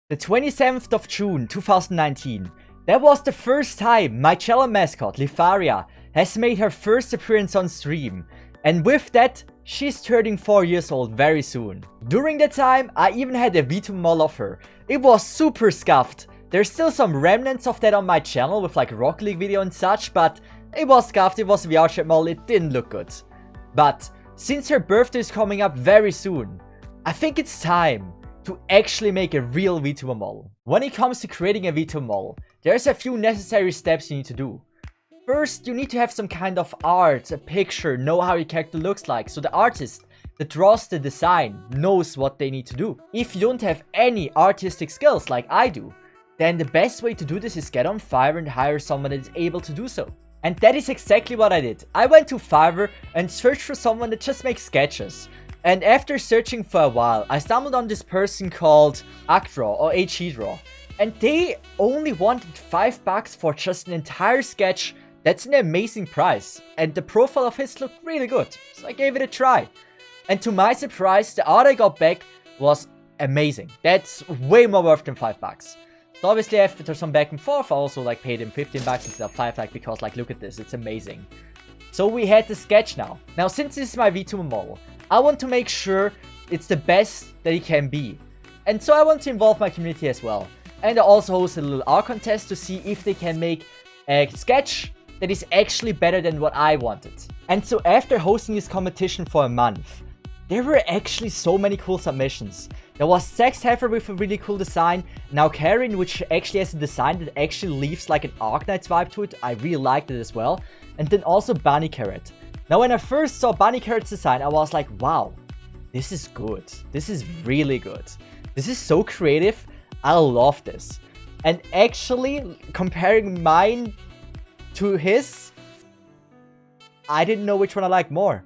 The 27th of June 2019. That was the first time my channel mascot, Lifaria, has made her first appearance on stream. And with that, she's turning 4 years old very soon. During that time, I even had a Vtuber model of her. It was super scuffed. There's still some remnants of that on my channel with like Rocket League video and such, but it was scuffed, it was a VR chat model, it didn't look good. But since her birthday is coming up very soon, I think it's time to actually make a real Vtuber model. When it comes to creating a Vtuber model, there's a few necessary steps you need to do. First, you need to have some kind of art, a picture, know how your character looks like, so the artist that draws the design knows what they need to do. If you don't have any artistic skills like I do, then the best way to do this is get on Fiverr and hire someone that is able to do so. And that is exactly what I did. I went to Fiverr and searched for someone that just makes sketches. And after searching for a while, I stumbled on this person called Acdraw or HEDraw. And they only wanted $5 for just an entire sketch. That's an amazing price. And the profile of his looked really good. So I gave it a try. And to my surprise, the art I got back was amazing. That's way more worth than $5. So obviously after some back and forth, I also like paid him $15 instead of $5 because like look at this, it's amazing. So we had the sketch now. Now since this is my Vtuber model, I want to make sure it's the best that it can be. And so I want to involve my community as well. And I also hosted a little art contest to see if they can make a sketch that is actually better than what I wanted. And so after hosting this competition for a month, there were actually so many cool submissions. There was Cesith with a really cool design. Now Karen, which actually has a design that actually leaves like an Arknights vibe to it. I really liked it as well. And then also Bunny Carrot. Now when I first saw Bunny Carrot's design, I was like, wow, this is good. This is really good. This is so creative. I love this. And actually, comparing mine to his, I didn't know which one I liked more.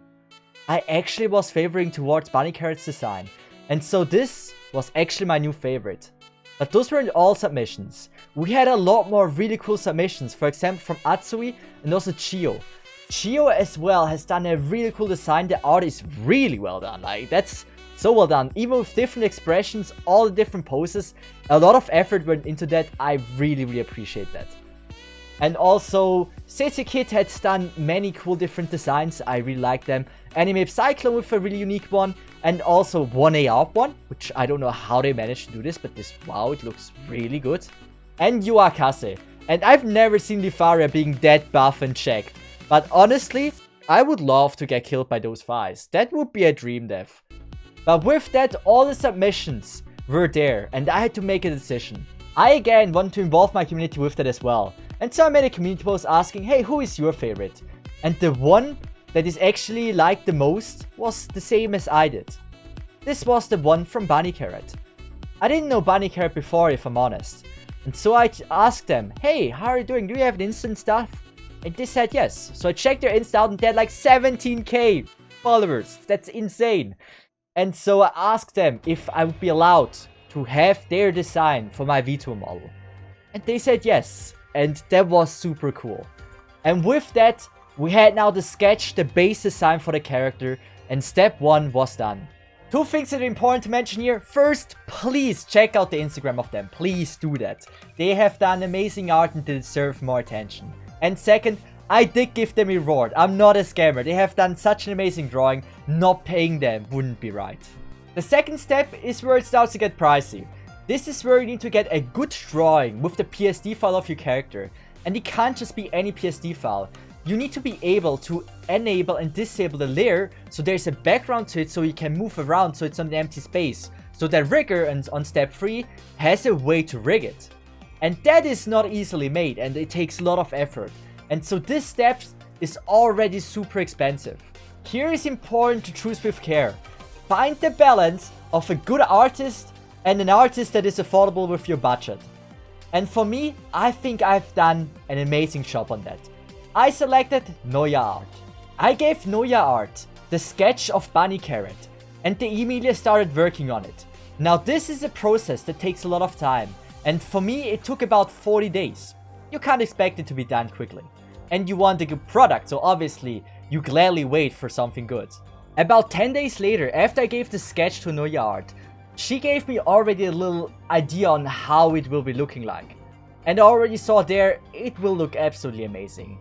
I actually was favoring towards Bunny Carrot's design. And so this was actually my new favorite. But those weren't all submissions. We had a lot more really cool submissions. For example, from Atsui and also Chio. Chio as well has done a really cool design. The art is really well done. Like, that's so well done. Even with different expressions, all the different poses. A lot of effort went into that. I really appreciate that. And also, Cesith has done many cool different designs. I really like them. Anime Cyclone with a really unique one. And also 1AR one, which I don't know how they managed to do this, but this, wow, it looks really good. And Yuakase. And I've never seen Lifaria being that buff and checked. But honestly, I would love to get killed by those fives. That would be a dream death. But with that, all the submissions were there, and I had to make a decision. I again want to involve my community with that as well. And so I made a community post asking, hey, who is your favorite? And the one that is actually liked the most was the same as I did. This was the one from Bunny Carrot. I didn't know Bunny Carrot before, if I'm honest. And so I asked them, hey, how are you doing? Do you have an Insta and stuff? And they said yes. So I checked their Insta out and they had like 17k followers. That's insane. And so I asked them if I would be allowed to have their design for my Vtuber model. And they said yes. And that was super cool. And with that, we had now the sketch, the base design for the character. And step 1 was done. 2 things that are important to mention here. First, please check out the Instagram of them. Please do that. They have done amazing art and they deserve more attention. And second, I did give them a reward. I'm not a scammer. They have done such an amazing drawing. Not paying them wouldn't be right. The second step is where it starts to get pricey. This is where you need to get a good drawing with the PSD file of your character. And it can't just be any PSD file. You need to be able to enable and disable the layer so there's a background to it so you can move around so it's on the empty space. So that rigger on step 3 has a way to rig it. And that is not easily made and it takes a lot of effort. And so this step is already super expensive. Here is important to choose with care. Find the balance of a good artist and an artist that is affordable with your budget. And for me, I think I've done an amazing job on that. I selected Noya Art. I gave Noya Art the sketch of Bunny Carrot and they immediately started working on it. Now this is a process that takes a lot of time. And for me, it took about 40 days. You can't expect it to be done quickly. And you want a good product, so obviously, you gladly wait for something good. About 10 days later, after I gave the sketch to Noya Art, she gave me already a little idea on how it will be looking like. And I already saw there, it will look absolutely amazing.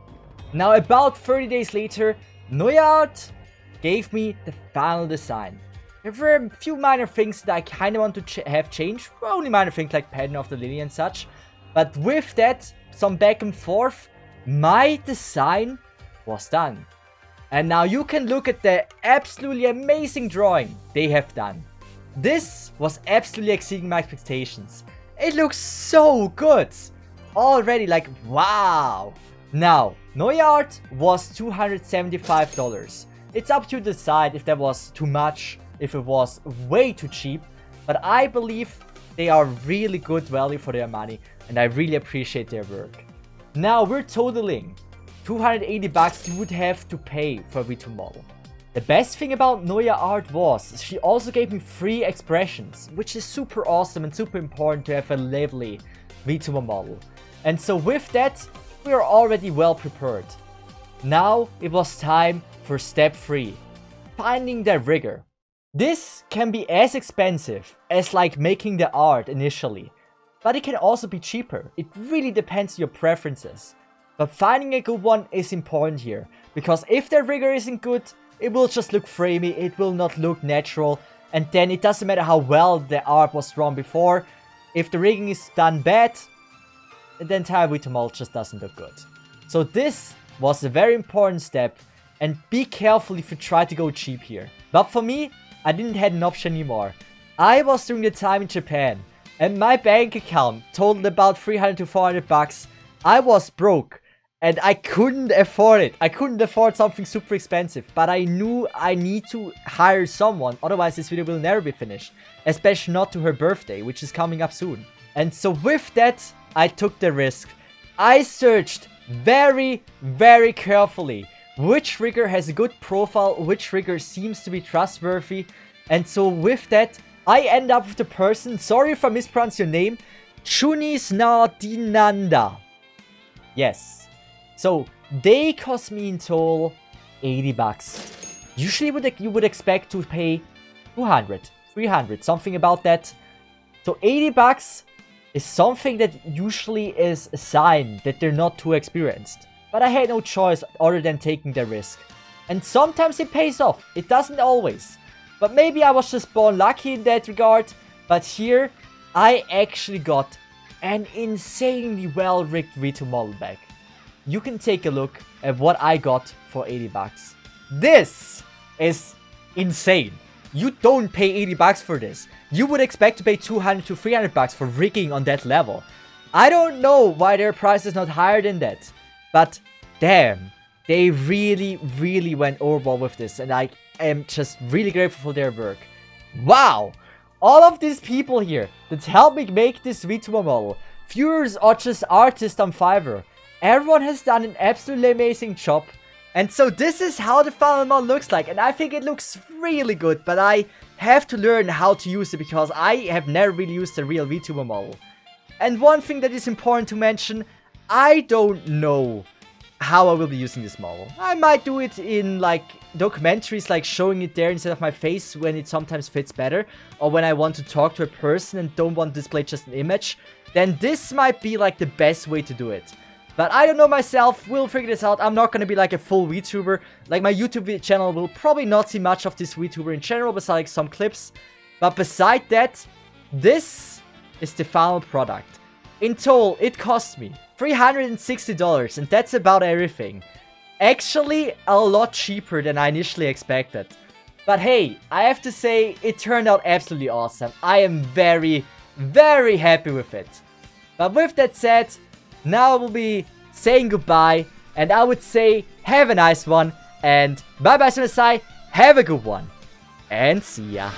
Now about 30 days later, NeueArt gave me the final design. There were a few minor things that I kind of want to have changed. Only minor things like pattern of the lily and such. But with that, some back and forth, my design was done. And now you can look at the absolutely amazing drawing they have done. This was absolutely exceeding my expectations. It looks so good. Already, like, wow. Now, NeueArt was $275. It's up to you to decide if that was too much, if it was way too cheap. But I believe they are really good value for their money. And I really appreciate their work. Now, we're totaling $280 you would have to pay for a Vtuber model. The best thing about NeueArt was she also gave me free expressions, which is super awesome and super important to have a lovely Vtuber model. And so with that, we are already well prepared. Now it was time for step 3, finding the rigger. This can be as expensive as like making the art initially, but it can also be cheaper. It really depends on your preferences. But finding a good one is important here, because if the rigger isn't good, it will just look framey, it will not look natural, and then it doesn't matter how well the art was drawn before. If the rigging is done bad, the entire Vtuber model just doesn't look good. So this was a very important step, and be careful if you try to go cheap here. But for me, I didn't have an option anymore. I was doing the time in Japan, and my bank account totaled about 300 to 400 bucks. I was broke. And I couldn't afford it. I couldn't afford something super expensive. But I knew I need to hire someone. Otherwise this video will never be finished. Especially not to her birthday, which is coming up soon. And so with that, I took the risk. I searched very, very carefully which rigger has a good profile, which rigger seems to be trustworthy. And so with that, I end up with the person, sorry if I mispronounce your name, Chunisnardinanda. Yes. So, they cost me in total 80 bucks. Usually you would expect to pay 200, 300, something about that. So 80 bucks is something that usually is a sign that they're not too experienced. But I had no choice other than taking the risk. And sometimes it pays off. It doesn't always. But maybe I was just born lucky in that regard. But here, I actually got an insanely well-rigged Vtuber model back. You can take a look at what I got for 80 bucks. This is insane. You don't pay 80 bucks for this. You would expect to pay 200 to 300 bucks for rigging on that level. I don't know why their price is not higher than that. But damn, they really, really went overboard with this. And I am just really grateful for their work. Wow! All of these people here that helped me make this Vtuber model, viewers or just artists on Fiverr, everyone has done an absolutely amazing job. And so this is how the final model looks like. And I think it looks really good. But I have to learn how to use it because I have never really used a real Vtuber model. And one thing that is important to mention, I don't know how I will be using this model. I might do it in like documentaries, like showing it there instead of my face when it sometimes fits better. Or when I want to talk to a person and don't want to display just an image. Then this might be like the best way to do it. But I don't know myself, we'll figure this out. I'm not gonna be like a full VTuber. Like my YouTube channel will probably not see much of this VTuber in general, besides like some clips. But beside that, this is the final product. In total, it cost me $360, and that's about everything. Actually, a lot cheaper than I initially expected. But hey, I have to say, it turned out absolutely awesome. I am very, very happy with it. But with that said, now I will be saying goodbye, and I would say have a nice one, and bye bye Sunasai, have a good one, and see ya.